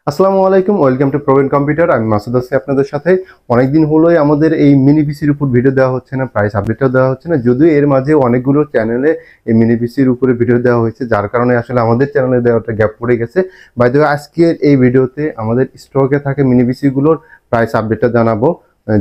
আসসালামু আলাইকুম, welcome to Pravin computer. আমি মাসুদ আছি আপনাদের সাথে। অনেকদিন হলোই আমাদের এই মিনি পিসির উপর ভিডিও দেওয়া হচ্ছে না, প্রাইস আপডেটও দেওয়া হচ্ছে না, যদিও এর মাঝে অনেকগুলো চ্যানেলে এই মিনি পিসির উপরে ভিডিও দেওয়া হয়েছে, যার কারণে আসলে আমাদের চ্যানেলে দেওয়াটা গ্যাপ পড়ে গেছে। বাই দ্য ওয়ে, আজকের এই ভিডিওতে আমাদের স্টকে থাকে মিনি পিসিগুলোর প্রাইস আপডেটটা জানাবো,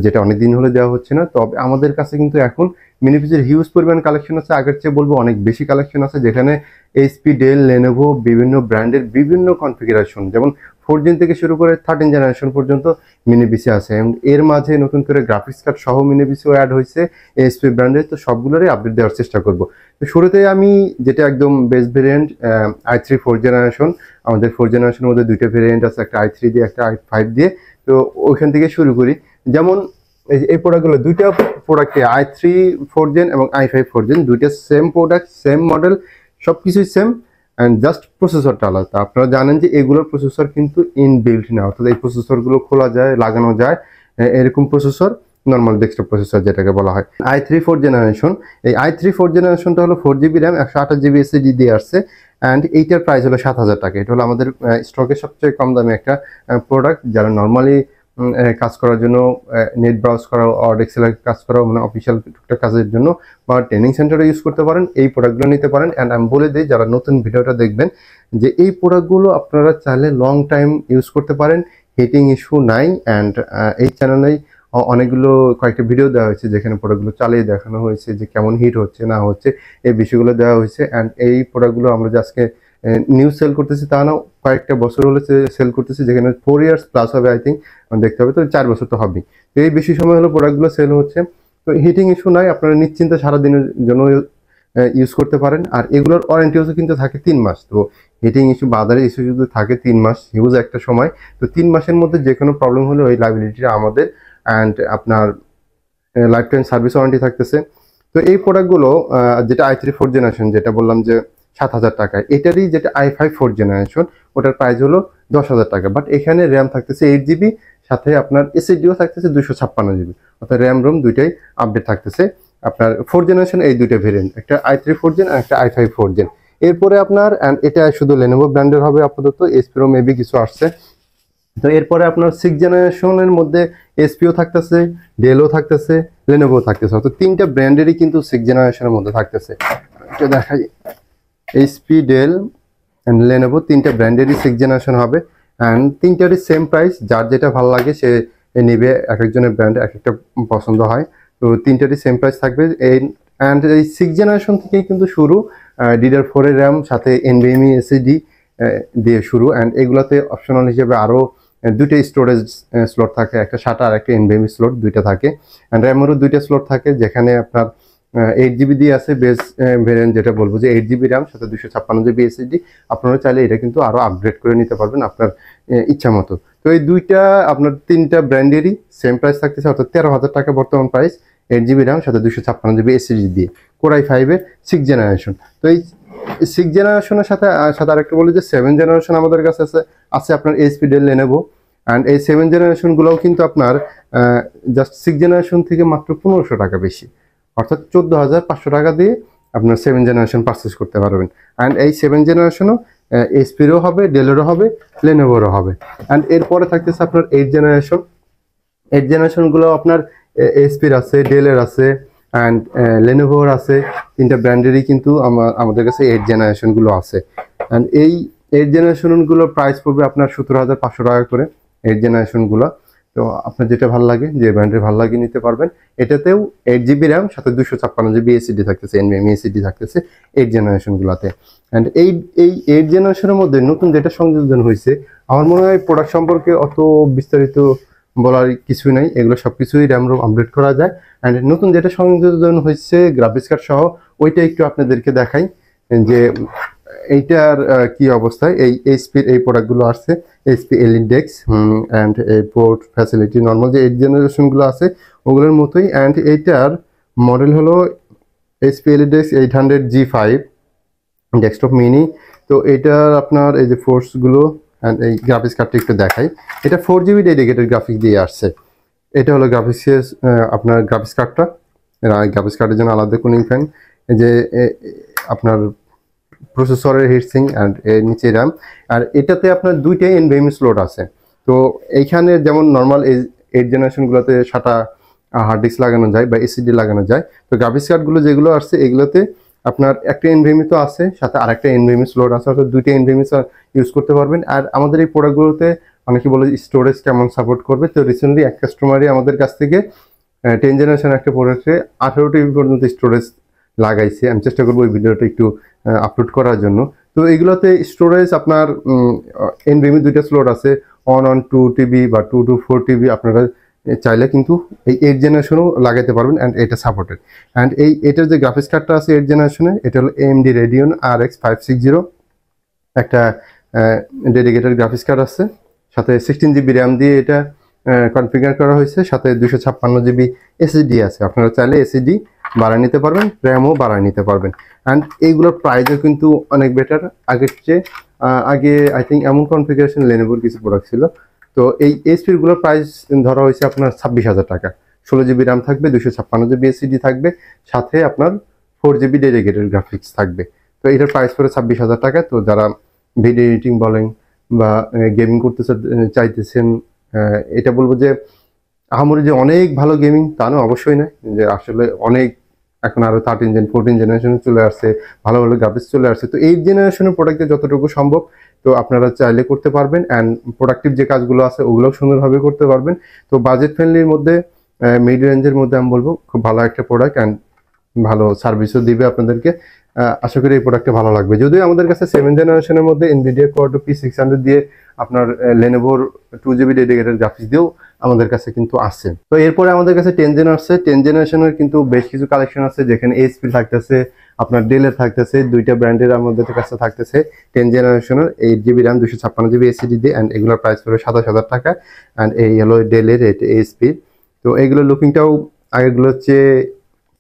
যেটা অনেকদিন হলে দেওয়া হচ্ছে না। তবে আমাদের কাছে কিন্তু এখন মিনি পিসির হিউজ পরিমাণ কালেকশন আছে, আগের চেয়ে বলবো অনেক বেশি কালেকশন আছে, যেখানে এইচপি, ডেল, লেনোভো বিভিন্ন ব্র্যান্ডের বিভিন্ন কনফিগারেশন, যেমন 4 থেকে শুরু করে 13 জেনারেশন পর্যন্ত মিনি পিসি আছে। এর মাঝে নতুন করে গ্রাফিক্স কার্ড সহ মিনি পিসিও অ্যাড হয়েছে এএসপি ব্র্যান্ডের। তো সবগুলোরই আপডেট দেওয়ার চেষ্টা করব। তো শুরুতে আমি যেটা একদম বেস্ট ভেরিয়েন্ট, i3 4 জেনারেশন। আমাদের 4 জেনারেশনের মধ্যে দুইটা ভেরিয়েন্ট আছে, একটা i3 দিয়ে, একটা i5 দিয়ে। তো ওইখান থেকে শুরু করি। যেমন এই প্রোডাক্টগুলো, দুইটা প্রোডাক্টে i3 4 জেন এবং i5 4 জেন, দুইটা সেম প্রোডাক্ট, সেম মডেল, সবকিছুই সেম, অ্যান্ড জাস্ট প্রসেসরটা আলাদা। আপনারা জানেন যে এগুলোর প্রসেসর কিন্তু ইনবিল্ট না, অর্থাৎ এই প্রসেসরগুলো খোলা যায়, লাগানো যায়। এরকম প্রসেসর নর্মাল ডেস্কটপ প্রসেসর যেটাকে বলা হয় i3 4 জেনারেশন। এই i3 4 জেনারেশনটা হলো 4GB র্যাম, 128GB এসএসডি দিয়ে আসছে, অ্যান্ড এইটার প্রাইস হলো 7,000 টাকা। এটা হলো আমাদের স্টকের সবচেয়ে কম দামি একটা প্রোডাক্ট। যারা নর্মালি কাজ করার জন্য, নেট ব্রাউজ করা, অর্ড এক্সেলের কাজ করা, মানে অফিসিয়াল টুকটাক কাজের জন্য বা ট্রেনিং সেন্টারে ইউজ করতে পারেন, এই প্রোডাক্টগুলো নিতে পারেন। অ্যান্ড আমি বলে দিই, যারা নতুন ভিডিওটা দেখবেন, যে এই প্রোডাক্টগুলো আপনারা চাইলে লং টাইম ইউজ করতে পারেন, হিটিং ইস্যু নাই। অ্যান্ড এই চ্যানেলেই অনেকগুলো কয়েকটা ভিডিও দেওয়া হয়েছে, যেখানে প্রোডাক্টগুলো চালিয়ে দেখানো হয়েছে যে কেমন হিট হচ্ছে না হচ্ছে, এই বিষয়গুলো দেওয়া হয়েছে। অ্যান্ড এই প্রোডাক্টগুলো আমরা যে আজকে নিউ সেল করতেছি তা না, কয়েকটা বছর হলে সেল করতেছি, যেখানে 4 ইয়ার্স প্লাস হবে, আই থিঙ্ক দেখতে হবে। তো 4 বছর তো হবেই। তো এই বেশি সময় হলো প্রোডাক্টগুলো সেল হচ্ছে। তো হিটিং ইস্যু নাই, আপনারা নিশ্চিন্তে সারাদিনের জন্য ইউজ করতে পারেন। আর এগুলোর ওয়ারেন্টিও কিন্তু থাকে 3 মাস। তো হিটিং ইস্যু বা আদার ইস্যু যদি থাকে 3 মাস, হিউজ একটা সময়। তো 3 মাসের মধ্যে যে কোনো প্রবলেম হলে ওই লাইবিলিটিটা আমাদের, অ্যান্ড আপনার লাইফ টাইম সার্ভিস ওয়ারেন্টি থাকতেছে। তো এই প্রোডাক্টগুলো, যেটা i3 4 জেনারেশন, যেটা বললাম যে 7,000 টাকায়, এটারই যেটা i5 4 জেনারেশন, ওটার প্রাইস হলো 10,000 টাকা। বাট এখানে র্যাম থাকতেছে 8GB, সাথে আপনার এসএসডিও থাকতেছে 256GB, অর্থাৎ র্যাম রোম দুইটাই আপডেট থাকতেছে। আপনার 4 জেনারেশন এই দুইটা ভেরিয়েন্ট, একটা i3 4 জেন আর একটা i5 4 জেন। এরপরে আপনার, অ্যান্ড এটা শুধু লেনোভো ব্র্যান্ডের হবে আপাতত, এসপিরও মেবি কিছু আসছে। তো এরপরে আপনার 6 জেনারেশনের মধ্যে এসপিও থাকতেছে, ডেলও থাকতেছে, লেনোভো থাকতেছে, অর্থাৎ 3টা ব্র্যান্ডেরই কিন্তু 6 জেনারেশনের মধ্যে থাকতেছে। এটা দেখাই, এইচপি, ডেল অ্যান্ড লেনোভো 3টা ব্র্যান্ডেরই 6 জেনারেশন হবে। অ্যান্ড 3টারই সেম প্রাইস, যার যেটা ভালো লাগে সে নেবে। এক একজনের ব্র্যান্ড এক একটা পছন্দ হয়। তো 3টারই সেম প্রাইস থাকবে। অ্যান্ড এই 6 জেনারেশন থেকেই কিন্তু শুরু, DDR4 এর র্যাম, সাথে NVMe SSD দিয়ে শুরু। অ্যান্ড এগুলোতে অপশনাল হিসেবে আরও দুইটা স্টোরেজ স্লট থাকে, একটা SATA আর একটা NVMe স্লট, দুইটা থাকে। অ্যান্ড র্যামেরও দুইটা স্লট থাকে, যেখানে আপনার 8GB দিয়ে আছে বেস ভেরিয়েন্ট, যেটা বলবো যে 8GB র্যাম সাথে 256GB এসএসডি। আপনারা চাইলে এটা কিন্তু আরও আপগ্রেড করে নিতে পারবেন আপনার ইচ্ছা মতো। তো এই দুইটা আপনার 3টা ব্র্যান্ডেরই সেম প্রাইস থাকতেছে, অর্থাৎ 13,000 টাকা বর্তমান প্রাইস, 8GB র্যাম সাথে 256GB এসএসডি দিয়ে, কোর i5 এর 6 জেনারেশন। তো এই 6 জেনারেশনের সাথে সাথে আরেকটা বলি যে 7 জেনারেশন আমাদের কাছে আছে আপনার এইচপি, ডেল, লেনোভো। অ্যান্ড এই 7 জেনারেশনগুলোও কিন্তু আপনার জাস্ট 6 জেনারেশন থেকে মাত্র 1500 টাকা বেশি, অর্থাৎ 14,500 টাকা দিয়ে আপনার 7 জেনারেশন পারচেস করতে পারবেন। অ্যান্ড এই 7 জেনারেশনও এইচপিরও হবে, ডেলেরও হবে, লেনোভোরও হবে। অ্যান্ড এরপরে থাকতেছে আপনার 8 জেনারেশন। 8 জেনারেশনগুলো আপনার এইচপির আছে, ডেলের আছে, অ্যান্ড লেনোভোর আছে। 3টা ব্র্যান্ডেরই কিন্তু আমাদের কাছে 8 জেনারেশনগুলো আছে। অ্যান্ড এই 8 জেনারেশনগুলোর প্রাইস পড়বে আপনার 17,500 টাকা করে, 8 জেনারেশনগুলো। তো আপনার যেটা ভালো লাগে, যে ব্র্যান্ডের ভালো লাগে নিতে পারবেন। এটাতেও 8GB র্যাম সাথে 256GB এসএসডি থাকতেছে, NVMe এসএসডি থাকতেছে 8 জেনারেশনগুলোতে। অ্যান্ড এই 8 জেনারেশনের মধ্যে নতুন যেটা সংযোজন হয়েছে, আমার মনে হয় প্রোডাক্ট সম্পর্কে অত বিস্তারিত বলার কিছুই নাই, এগুলো সবকিছুই র্যাম রোম আপডেট করা যায়। অ্যান্ড নতুন যেটা সংযোজন হয়েছে গ্রাফিক্স কার্ড সহ, ওইটা একটু আপনাদেরকে দেখাই যে এইটার কি অবস্থায়। এই এইচপির এই প্রোডাক্টগুলো আসছে, এইচপি এলিডেক্স অ্যান্ড এই পোর্ট ফ্যাসিলিটি নর্মাল যে 8 জেনারেশনগুলো আছে ওগুলোর মতোই। অ্যান্ড এইটার মডেল হলো এইচপি এলিডেক্স 800G5 ডেস্কটপ মিনি। তো এটার আপনার এই যে ফোর্সগুলো অ্যান্ড এই গ্রাফিক্স কার্ডটা একটু দেখাই। এটা 4GB ডেডিকেটেড গ্রাফিক্স দিয়ে আসছে। এটা হলো গ্রাফিক্সের আপনার গ্রাফিক্স কার্ডটা। গ্রাফিক্স কার্ডের জন্য আলাদা কুলিং ফ্যান, এই যে আপনার প্রসেসরের হিটসিং অ্যান্ড এর নিচে র্যাম। আর এটাতে আপনার দুইটা এনভিএমই স্লট আছে। তো এইখানে যেমন নর্মাল 8 জেনারেশনগুলোতে 7টা হার্ড ডিস্ক লাগানো যায় বা এসএসডি লাগানো যায়। তো গ্রাফিক্স কার্ডগুলো যেগুলো আসছে এগুলোতে আপনার একটা এনভিএমই তো আছে, সাথে আরেকটা এনভিএমই স্লট আছে, অর্থাৎ দুইটা এনভিএমই ইউজ করতে পারবেন। আর আমাদের এই প্রোডাক্টগুলোতে অনেকে বলে স্টোরেজ কেমন সাপোর্ট করবে। তো রিসেন্টলি এক কাস্টমারই আমাদের কাছ থেকে 10 জেনারেশন একটা প্রোডাক্টে 18 টিবি পর্যন্ত স্টোরেজ লাগাইছে। আমি চেষ্টা করবো এই ভিডিওটা একটু আপলোড করার জন্য। তো এগুলোতে স্টোরেজ আপনার এনভিএমই দুইটা স্লট আছে, 1 2 টিবি বা 2 to 4 টিবি। আপনারা চাইলে কিন্তু এই 8 জেনারেশনও লাগাইতে পারবেন অ্যান্ড এটা সাপোর্টেড। অ্যান্ড এটার যে গ্রাফিক্স কার্ডটা আছে 8 জেনারেশনে, এটা হলো AMD Radeon RX 560, একটা ডেডিকেটেড গ্রাফিক্স কার্ড আছে, সাথে 16 জিবি র্যাম দিয়ে এটা কনফিগার করা হয়েছে, সাথে 256 জিবি এসএসডি আছে। আপনারা চাইলে এসএসডি বাড়ায় নিতে পারবেন, র্যামও বাড়ায় নিতে পারবেন। অ্যান্ড এইগুলোর প্রাইসও কিন্তু অনেক বেটার আগের চেয়ে। আগে আই থিঙ্ক এমন কনফিগারেশন লেনোভোর কিছু প্রোডাক্ট ছিল। তো এই এইচপিগুলোর প্রাইস ধরা হয়েছে আপনার 26,000 টাকা। 16 জিবি র্যাম থাকবে, 256 জিবি এসএসডি থাকবে, সাথে আপনার 4 জিবি ডেডিকেটেড গ্রাফিক্স থাকবে। তো এটার প্রাইস পড়ে 26,000 টাকা। তো যারা ভিডিও এডিটিং বলেন বা গেমিং করতে চাইতেছেন, এটা বলবো যে আহামরি যে অনেক ভালো গেমিং তা না, অবশ্যই না। যে আসলে অনেক এখন আরো 14 জেনারেশনে চলে আসছে, ভালো ভালো গ্রাফিক্স চলে আসছে। তো 8 জেনারেশনের প্রোডাক্টে যতটুকু সম্ভব তো আপনারা চাইলে করতে পারবেন। অ্যান্ড প্রোডাক্টিভ যে কাজগুলো আছে ওগুলোও সুন্দরভাবে করতে পারবেন। তো বাজেট ফ্রেন্ডলির মধ্যে, মিড রেঞ্জের মধ্যে আমি বলবো খুব ভালো একটা প্রোডাক্ট অ্যান্ড ভালো সার্ভিসও দিবে আপনাদেরকে। আশা করি এই প্রোডাক্টটা ভালো লাগবে। যদিও আমাদের কাছে 7 জেনারেশনের মধ্যে NVIDIA Core P600 দিয়ে আপনার লেনোভোর 2 জিবি ডেডিকেটেড গ্রাফিক্স দিয়েও আমাদের কাছে কিন্তু আছে। তো এরপরে আমাদের কাছে 10 জেন আসছে। 10 জেনারেশনের কিন্তু বেশ কিছু কালেকশন আছে, যেখানে HP থাকতেছে, আপনার ডেলের থাকতেছে, দুইটা ব্র্যান্ডের আমাদের কাছে থাকতেছে 10 জেনারেশনের 8 জিবি র্যাম 256 জিবি এসএসডি দিয়ে। অ্যান্ড এগুলোর প্রাইস পড়বে 27,000 টাকা। অ্যান্ড এই হলো ডেলের HP। তো এইগুলোর লুকিংটাও আগেরগুলোর চেয়ে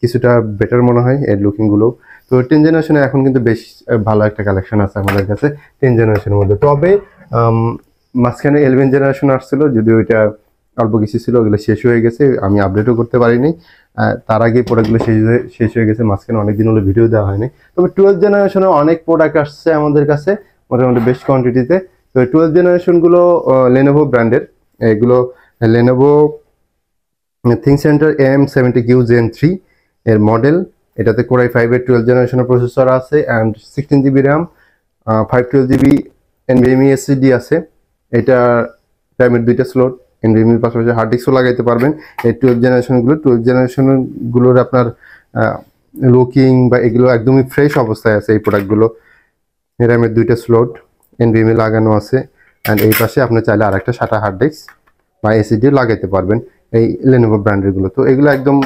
কিছুটা বেটার মনে হয় এর লুকিংগুলো। তো 10 জেনারেশনে এখন কিন্তু বেশ ভালো একটা কালেকশন আছে আমাদের কাছে 10 জেনারেশনের মধ্যে। তবে মাঝখানে 11 জেনারেশন আসছিল, যদিও এটা অল্প কিছু ছিল, ওগুলো শেষ হয়ে গেছে, আমি আপডেটও করতে পারিনি। তার আগে প্রোডাক্টগুলো শেষ হয়ে গেছে, মাঝখানে অনেকদিন হলো ভিডিও দেওয়া হয়নি। তবে 12 জেনারেশনে অনেক প্রোডাক্ট আসছে আমাদের কাছে মোটামুটি বেশ কোয়ান্টিটিতে। তো 12 জেনারেশনগুলো লেনোভো ব্র্যান্ডের, এগুলো লেনোভো ThinkCentre AM70Q Gen 3 এর মডেল। এটাতে Core i5 এর 12 জেনারেশনের প্রসেসর আছে and 16 GB RAM, 512 GB NVMe SSD আছে। এটা র্যামের দুইটা স্লট, NVMe পাশাপাশি হার্ড ডিস্কও লাগাইতে পারবেন। এই 12 জেনারেশনগুলোর আপনার লুকিং বা এগুলো একদমই ফ্রেশ অবস্থায় আছে এই প্রোডাক্টগুলো। র্যামের দুইটা স্লট, NVMe লাগানো আছে। অ্যান্ড এই পাশে আপনি চাইলে আরেকটা 7টা হার্ড ডিস্ক বা SSD লাগাইতে পারবেন এই লেনোভো ব্র্যান্ডেরগুলো। তো এগুলো একদম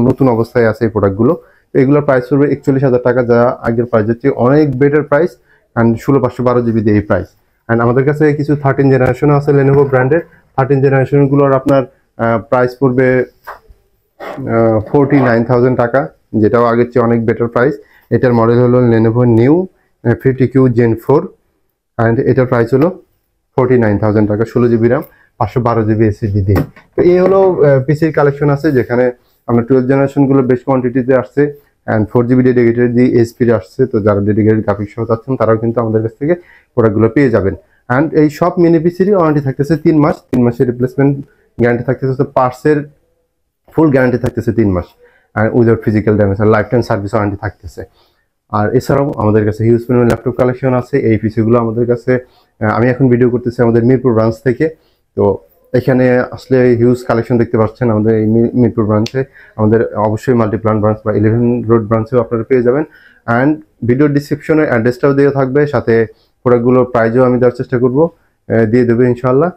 নতুন অবস্থায় আছে এই প্রোডাক্টগুলো। এগুলোর প্রাইস পড়বে 41,000 টাকা, যা আগের প্রাইসের চেয়ে অনেক বেটার প্রাইস। অ্যান্ড 16512 জিবি দিয়ে এই প্রাইস। অ্যান্ড আমাদের কাছে কিছু 13 জেনারেশনও আছে লেনোভো ব্র্যান্ডের। 13 জেনারেশনগুলোর আপনার প্রাইস পড়বে 49,000 টাকা, যেটাও আগের চেয়ে অনেক বেটার প্রাইস। এটার মডেল হলো Lenovo new 50Q Gen 4 and এটার প্রাইস হলো 49,000 টাকা, 16 জিবি র্যাম 512 জিবি এসএসডি দিয়ে। তো এই হলো পিসির কালেকশন আছে, যেখানে আমরা 12 জেনারেশনগুলো বেশ কোয়ান্টিটিতে আসছে অ্যান্ড 4 জিবি ডেডিকেটেড দিয়ে এইচপির আসছে। তো যারা ডেডিকেটেড গ্রাফিক্স সহ চাচ্ছেন তারাও কিন্তু আমাদের কাছ থেকে প্রোডাক্টগুলো পেয়ে যাবেন। অ্যান্ড এই সব মিনি পিসিরই ওয়ারেন্টি থাকতেছে 3 মাস। 3 মাসের রিপ্লেসমেন্ট গ্যারান্টি থাকতেছে, তো পার্টসের ফুল গ্যারান্টি থাকতেছে 3 মাস অ্যান্ড উইদাউট ফিজিক্যাল ড্যামেজ, আর লাইফ টাইম সার্ভিস ওয়ারেন্টি থাকতেছে। আর এছাড়াও আমাদের কাছে হিউজ পরিমাণ ল্যাপটপ কালেকশন আছে। এই পিসিগুলো আমাদের কাছে, আমি এখন ভিডিও করতেছি আমাদের মিরপুর ব্রাঞ্চ থেকে। তো এখানে আসলে হিউজ কালেকশন দেখতে পাচ্ছেন আমাদের এই মিরপুর ব্রাঞ্চে। আমাদের অবশ্যই মাল্টিপ্লান ব্রাঞ্চ বা 11 রোড ব্রাঞ্চেও আপনারা পেয়ে যাবেন। অ্যান্ড ভিডিও ডিসক্রিপশনে অ্যাড্রেসটাও দেওয়া থাকবে, সাথে প্রোডাক্টগুলোর প্রাইজও আমি দেওয়ার চেষ্টা করব, দিয়ে দেবো ইনশাল্লাহ।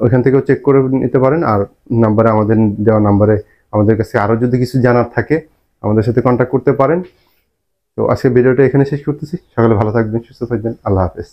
ওইখান থেকেও চেক করে নিতে পারেন। আর নাম্বারে, আমাদের দেওয়া নাম্বারে আমাদের কাছে আরও যদি কিছু জানার থাকে আমাদের সাথে কন্ট্যাক্ট করতে পারেন। তো আজকে ভিডিওটা এখানে শেষ করতেছি। সকালে ভালো থাকবেন, সুস্থ থাকবেন, আল্লাহ হাফেজ।